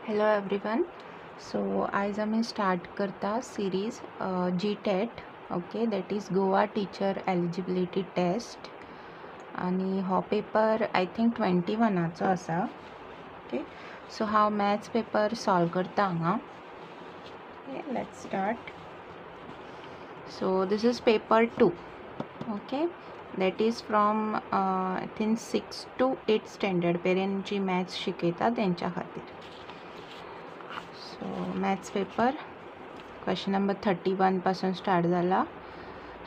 Hello everyone. So आज आम्ही start करता series GTET. Okay, that is Goa teacher eligibility test आणि हो पेपर आय थिंक 21 आसा. ओके, सो हांव मॅथ्स पेपर सॉल्व करता हांगा. Okay, let's start. So this is paper 2. Okay, that is from I think 6 to 8 standard पेरेंट जी maths शिकयता तेंच्या खातीर. So maths paper question number 31 पासून स्टार्ट झाला.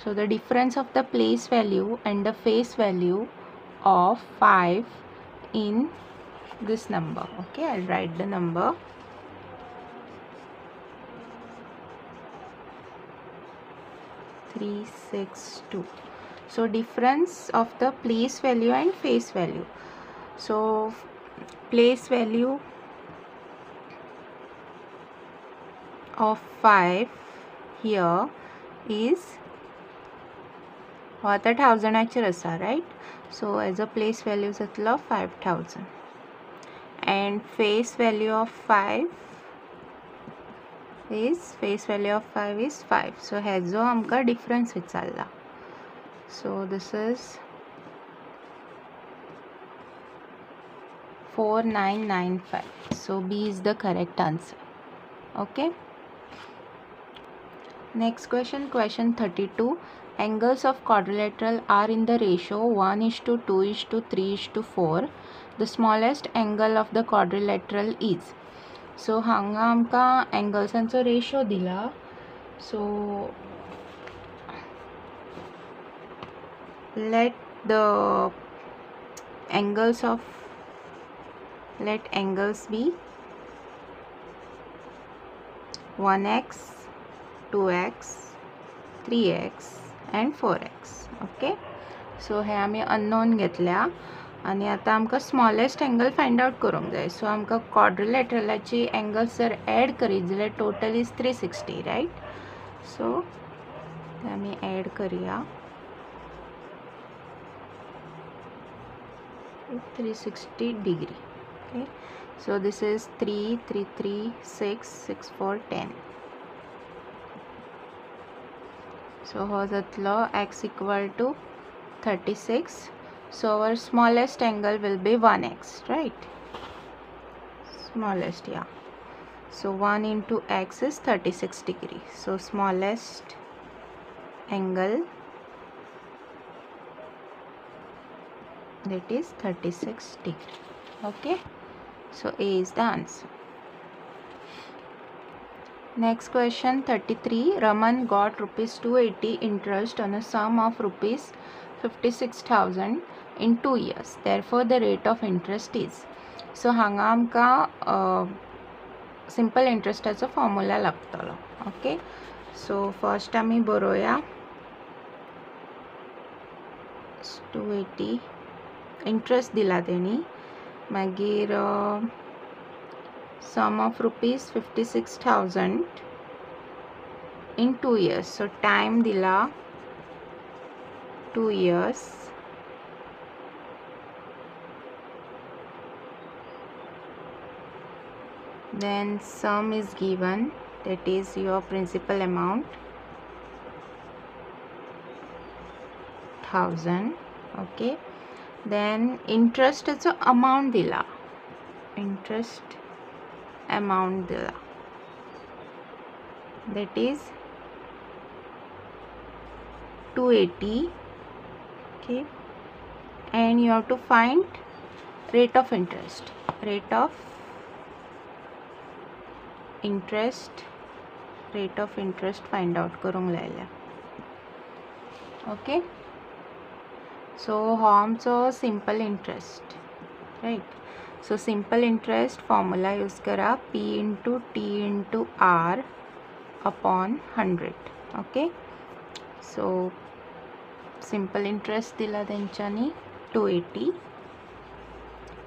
So the difference of the place value and the face value of 5 in this number. Okay, I'll write the number. Three, 6, 2. So difference of the place value and face value. So place value of 5 here is what 1000 asa, right? So as a place value जातलो 5000 and face value of 5 is 5. So हेजो आमका difference विचारला. So this is 4995. So B is the correct answer. Okay. Next question 32. Angles of quadrilateral are in the ratio 1:2:3:4. The smallest angle of the quadrilateral is. So हांगा आमका एंगल्सांचो ratio दिला. So let angles be 1x, 2x, 3x and 4x. Okay, so हे आम्ही unknown घेतल्या आणि आता आमकां smallest angle find out करूंक जाय. सो आमकां क्वाड्रिलॅटरलाची एंगल्स जर एड करीत जाल्यार टोटल इज 360, राइट? सो आम्ही एड करूया 360 degree. Okay, so this is 3, 3, 3, 6, 6, 4, 10. So how जातलो x equal to 36. So our smallest angle will be 1x, right? Smallest, yeah. So 1 into x is 36 degree. So smallest angle, that is 36 degree. Okay, so A is the answer. Next question 33. Raman got rupees 280 interest on a sum of rupees 56,000 in 2 years. Therefore the rate of interest is. So हांगा आमका simple इंटरेस्टाचो formula लागतलो. Okay, so first आमी बरोवया 280 interest दिला तेणी. मागीर sum of rupees 56,000 in 2 years. So time dila 2 years. Then sum is given, that is your principal amount 1000. Okay, then interest is amount dila, interest amount dila, that is 280. Okay, and you have to find rate of interest. Rate of interest find out करूंक लायल्या. Okay, सो हो आमचो simple interest, right? So simple interest formula use करा P into T into R upon 100. Okay, so simple interest दिला तेंच्यांनी 280.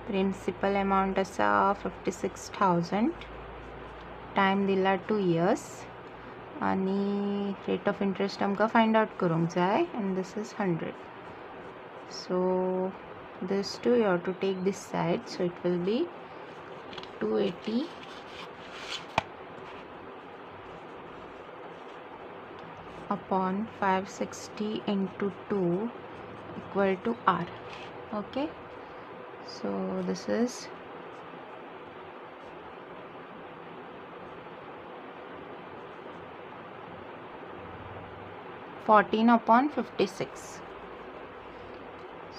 Principal amount आसा 56,000. Time दिला 2 years आणि रेट ऑफ इंटरेस्ट आमकां फाइंड आउट करूंक जाय and this is 100. So this 2 you have to take this side, so it will be 280 upon 560 into 2 equal to r. Okay, so this is 14 upon 56.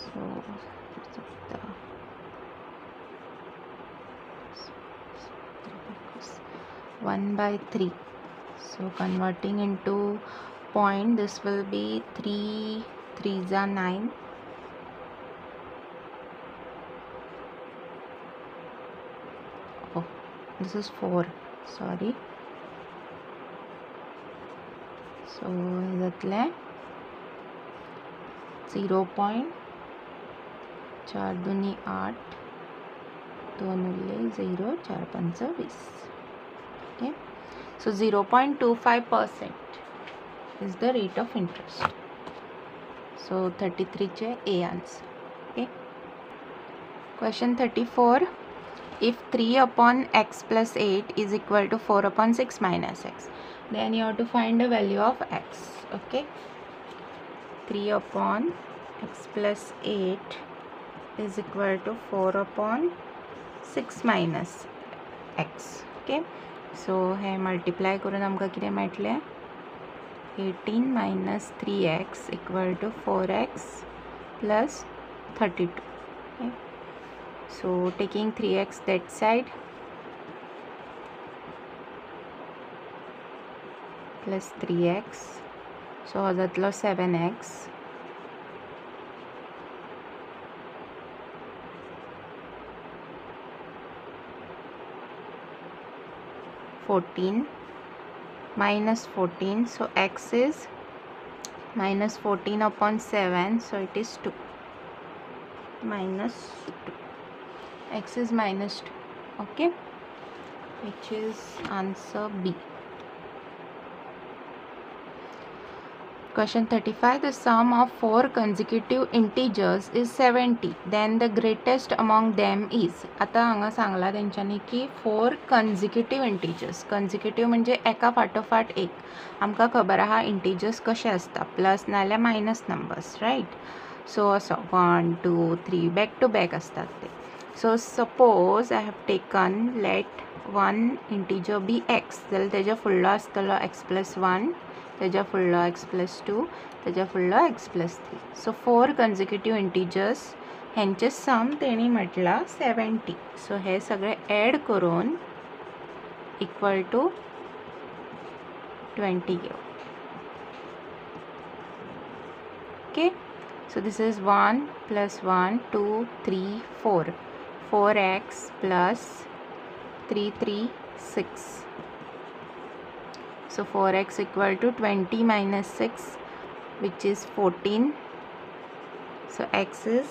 So 1/3. So converting into point, this will be 3 3s are 9. Oh, this is 4. Sorry. So ह्याच्यातले 0.4 दुनी 8 2 उरले 0 4 5 20. Okay, so 0.25% is the rate of interest. So 33 चे A answer. Okay, question 34. If 3 upon x plus 8 is equal to 4 upon 6 minus x, then you have to find the value of x. Okay, 3 upon x plus 8 is equal to 4 upon 6 minus x. Okay, so hey multiply करून आमका कितें मेळटले 18 minus 3x equal to 4x plus 32. Okay, so taking 3x that side plus 3x, so हाजातलो 7x minus 14, so x is minus 14 upon 7, so it is 2 minus 2. X is minus 2. Okay, which is answer B. Question 35. The sum of 4 consecutive integers is 70. Then the greatest among them is. आता हांगा सांगला तेंच्यांनी की 4 consecutive integers. Consecutive म्हणजे एका फाटोफाट एक. आमका खबर आहा integers कशे असता, प्लस नाल्यार मायनस नंबर्स, राईट. सो असो 1 2 3 बॅक टू बॅक असतात ते. So suppose I have taken let one integer be x, जाल्यार तेज्या फुडलो आसतलो एक्स प्लस 1, तेज्या फुडलो x plus 2, तेज्या फुडलो x plus 3. सो 4 consecutive integers हेंचे सम तेणी म्हटला 70. सो हे सगळे ॲड करून इक्वल टू 20 घेऊ. Okay, so this is 1 plus 1 2 3 4 4x plus 3 3 6. So 4x equal to 20 minus 6, which is 14. So x is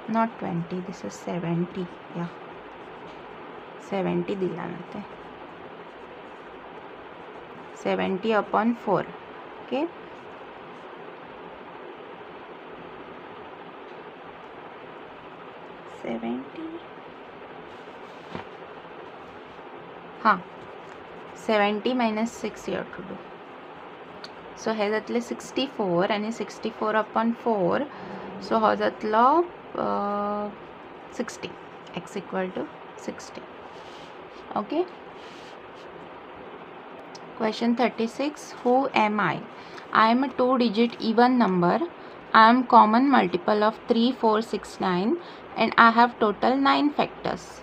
not 20, this is 70. Yeah, 70 दिला ना ते 70 upon 4. Okay, हाँ 70 minus 6 you have to do. So हे जातले 64 आणि 64 upon 4. So हो जातलो 60. X equal to 60. Okay. Question 36. Who am I? I am a 2-digit even number. I am common multiple of 3 4 6 9 and I have total 9 factors.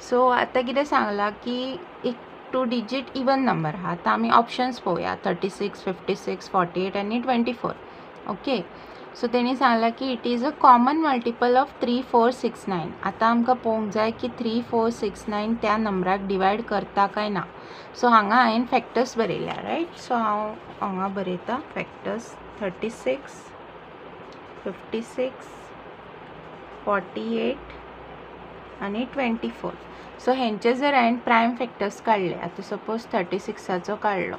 So आता कितें सांगला की एक 2-digit even number हा. आता आम्ही ऑप्शन्स पळोवया 36 56 48 आणि 24. ओके, सो तेणी सांगला की it is a common multiple of 3 4 6 9. आता आमकां पळोवंक जाय की 3 4 6 9 त्या नंबराक डिवायड करता काय ना. सो हांगा हांवें फॅक्टर्स बरयल्या, रायट. सो हांव हांगा बरयता फॅक्टर्स 36 56 48 आणि 24. सो हेंचे जर हांवें प्रायम फॅक्टर्स काडले, आतां सपोज 36चो काडलो,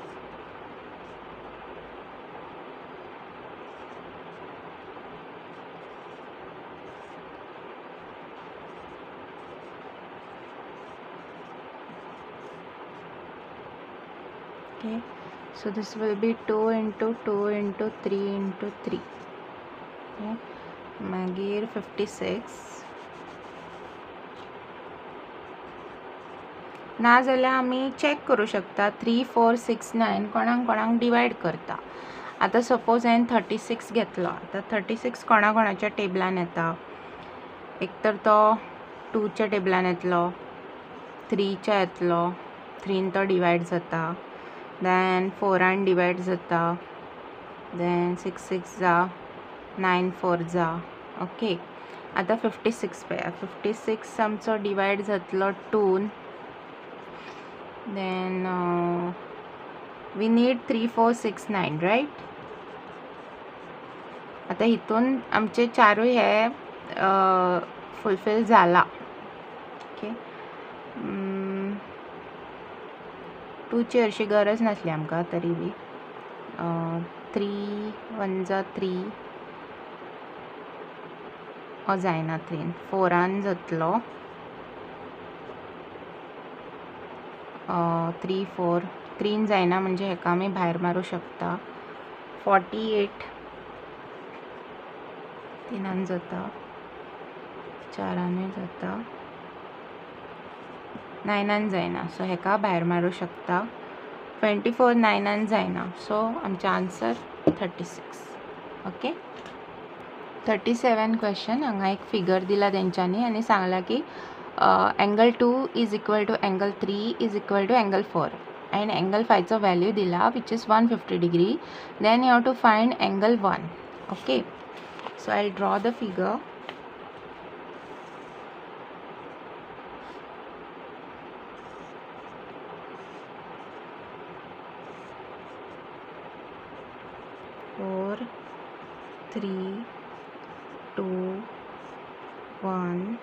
Okay, so this will be 2 into 2 into 3 into 3. Okay, मागीर 56 ना जाल्यार आमी चेक करूं शकता 3 4 6 9 कोणाक डिवायड करता. आतां सपोज हांवें 36 घेतलो. आतां 36 कोणाच्या टेबलान येता. एक तर तो 2च्या टेबलान येतलो, 3च्या येतलो, 3 तो डिवायड जाता, देन 4 डिवायड जाता, देन 6 6 जा, 9 4 जा. ओके, आतां 56 पळया. 56 आमचो डिवायड जातलो 2. Then we need 3 4 6 9 right. आतां हितून आमचे चारूय हे फुलफील जाला. ओके, 2ची हरशी गरज नासली आमकां तरी बी. 3 1 जा 3 जायना. 3 4 जातलो. 3 4 3 जायना म्हणजे हेका आमी भायर मारूं शकता. 48 3 जाता, 4 जाता, 9 जायना, सो हेका भायर मारूं शकता. 24 9 जायना, सो आमचें आन्सर 36. Okay, 37 question. हांगा एक फिगर दिला तेंच्यांनी आनी सांगला की angle 2 is equal to angle 3 is equal to angle 4 and angle 5 चा value दिला which is 150 degree. Then you have to find angle 1. Okay, so I'll draw the figure. Four, 3, 2, 1,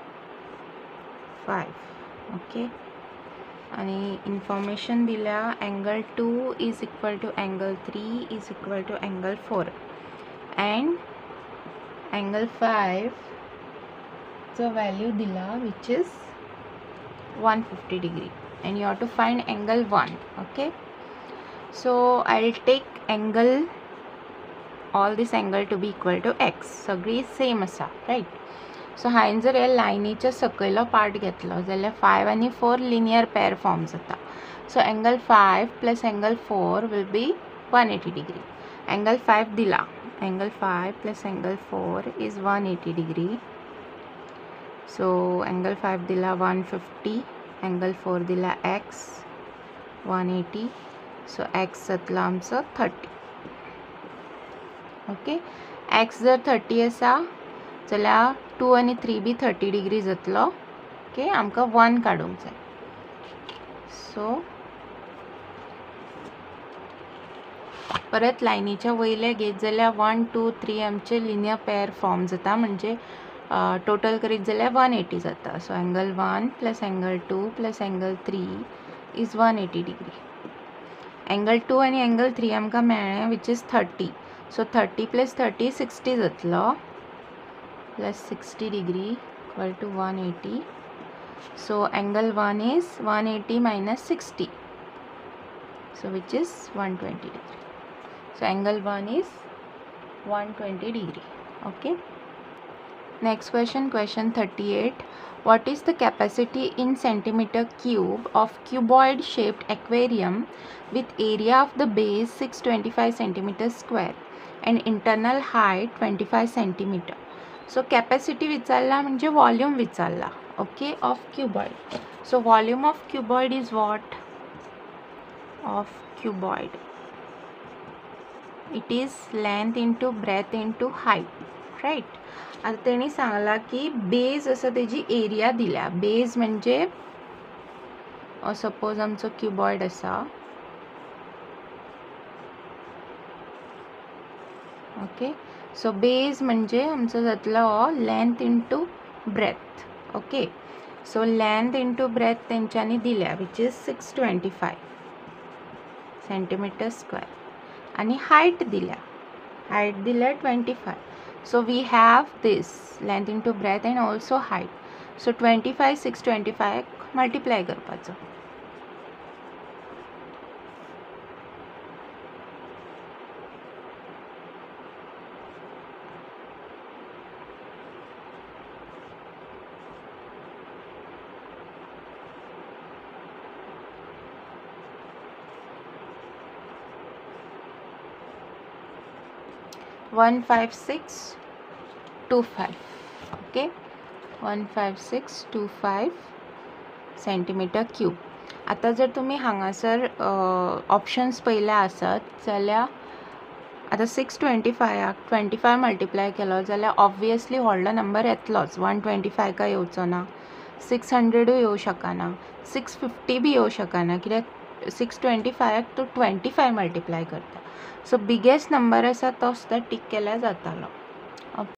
5. Okay, आणि इन्फॉर्मेशन दिल्या angle 2 is equal to angle 3 is equal to angle 4 and angle 5 चा value दिला which is 150 degree and you have to find angle 1. Okay, so I'll take angle, all this angle to be equal to x. सगळी same आसा right. सो हांवें जर हे लायनीच्या सकयलो part घेतलो जाल्यार 5 आनी 4 linear पेर फॉर्म जाता. So angle 5 plus angle 4 will be 180 degree. Angle 5 दिला. Angle 5 plus angle 4 is 180 degree. So angle 5 दिला 150, एंगल 4 दिला x 180. सो x जातलो आमचो 30. ओके, x जर 30 आसा जाल्यार 2 आनी 3 बी 30 degree जातलो. ओके, आमकां 1 काडूंक जाय. सो परत लायनीच्या वयले घेत जाल्यार 1 2 3 आमचे लिनियर पेर फॉर्म जाता म्हणजे टोटल करीत जाल्यार 180 जाता. So angle 1 plus angle 2 plus angle 3 is 180 degree. Angle 2 आनी एंगल 3 आमकां मेळ्ळें विच इज 30. सो 30 प्लस 30 60 जातलो plus 60 degree equal to 180. So angle 1 is 180 minus 60, so which is 120 degree. So angle 1 is 120 degree. Okay, next question, question 38. What is the capacity in centimeter cube of cuboid shaped aquarium with area of the base 625 centimeter square and internal height 25 centimeter? So capacity विचारला म्हणजे volume विचारला. Okay, of cuboid. So volume of cuboid is what? Of cuboid it is length into breadth into height right. आता त्यांनी सांगला की beige असं त्याची area दिल्या. Beige म्हणजे सपोज आमचो क्युबॉइड असा. ओके, सो बेज म्हणजे आमचो जातलो length into breadth. Okay, so length into breadth तेंच्यांनी दिल्या विच इज 625 सेंटीमीटर स्क्वेअर आणि हाईट दिल्या 25. So we have this length into breadth and also height. So 25 625 multiply करपाचो. 15625. Okay 15625 centimetre cube. आता जर तुम्ही हांगासर ऑप्शन्स पयले आसत जाल्यार आता 625 25 मल्टिप्लाय केलो जाल्यार ऑब्वियसली व्हडलो नंबर येतलोच. 125 काय येवचो ना, 600 येवं शकना, 650 बी येवं शकना, कित्याक 625 तो 25 मल्टिप्लाय करता. सो बिगेस्ट नंबर आसा तो सुद्दां टीक केल्यार जातालो.